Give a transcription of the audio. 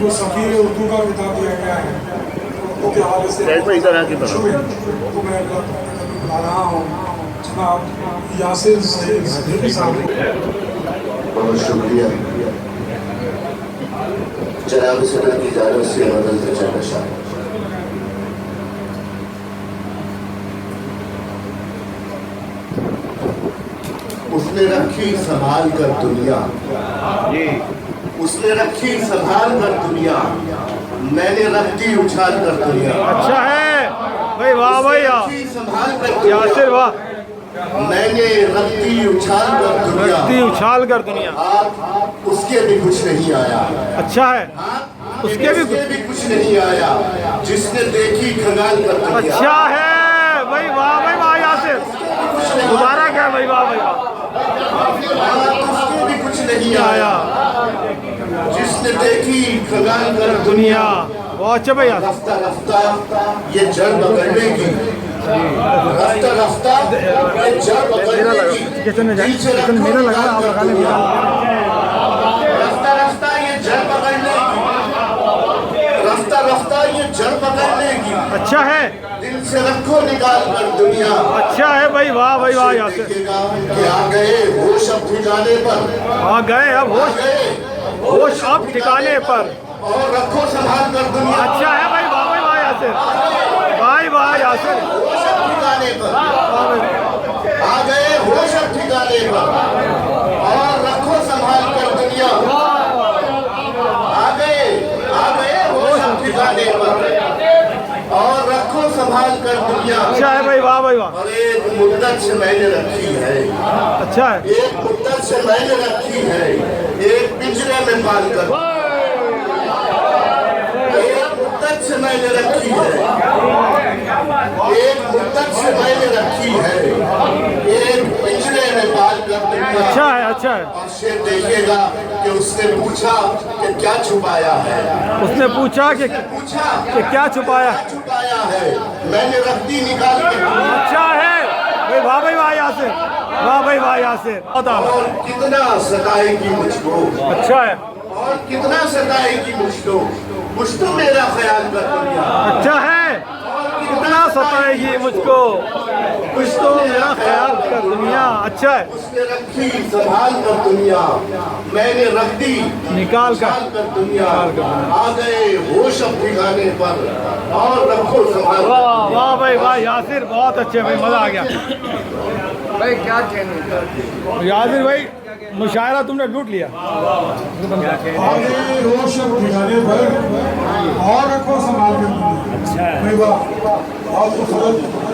जो सफ़ीर उर्दू का किताब दिया गया है उर्दू के हवाले से तो मैं बता रहा हूँ जनाब यासिर सैयद साहब। बहुत शुक्रिया जनाब सदर की इजाज़त से बदलते चलना शामिल। उसने रखी संभाल कर दुनिया, उसने रखी संभाल कर दुनिया, मैंने रख दी उछाल कर दुनिया। अच्छा है भाई, वाह भाई संभाल कर यासिर वाह। मैंने रख दी उछाल कर दुनिया, उछाल कर दुनिया। उसके भी कुछ नहीं आया। अच्छा है, उसके भी कुछ नहीं आया जिसने देखी खंगाल कर दुनिया। अच्छा है भाई, वाह भाई वाह यासिर, दोबारा क्या भाई, वाह भाई वाह। उसके भी कुछ नहीं आया जिसने देखी खंगाल कर दुनिया। बहुत अच्छा भाई यासिर। रफ्ता रफ्ता ये जड़ पकड़ने रफ्ता रफ्ता ये जड़ पकड़ने मेरा लगा आप लगा लेंगे। रफ्ता रफ्ता ये जड़ पकड़ने रफ्ता रफ्ता ये जड़ पकड़ने की। अच्छा है, दिल से रखो निकाल कर दुनिया। अच्छा है भाई, वाह भाई वाह यासिर। कि आ गए होश अब ठिकाने पर, आ गए अब होश अब ठिकाने पर, और रखो संभाल कर दुनिया। अच्छा है भाई, वाह भाई वाह यासिर, भाई वाह यासिर। होश अब ठिकाने पर, आ गए होश अब ठिकाने पर, और रखो संभाल कर दुनिया। आ गए होश अब ठिकाने पर, और रखो संभाल कर दुनिया। अच्छा है भाई, वाह भाई वाह। और एक मुद्दत से मैंने रखी है, अच्छा है, एक मुद्दत से मैंने रखी है, एक पिंजरे में पाल कर। एक मुद्दत से मैंने रखी है, एक मुद्दत से मैंने रखी है, एक पिंजरे में पाल कर दुनिया। अच्छा है, अच्छा है। और शेर देखिएगा कि उसने पूछा कि क्या छुपाया है। उसने पूछा कि क्या छुपाया है, मैंने रख दी निकाल के। अच्छा है भाई, वाह भाई वाह यासिर, वाह भाई वाह यासिर। और कितना सताएगी मुझको, अच्छा है, और कितना सताएगी मुझको, कुछ तो मेरा ख्याल कर दुनिया। अच्छा है, कितना सताएगी मुझको, कुछ तो मेरा ख्याल कर दुनिया। अच्छा है, उसने रखी संभाल कर दुनिया, मैंने रख दी निकाल कर दुनिया। आ गए होश अब ठिकाने पर, और रखो संभाल। वाह वाह भाई वाह यासिर, बहुत अच्छे भाई, मजा आ गया भाई। क्या कहने यासिर भाई, मुशायरा तुमने लूट लिया। आगे होश अब ठिकाने पर और रखो संभाल कर दुनिया। अच्छा है भाई वाह, बहुत खूबसूरत।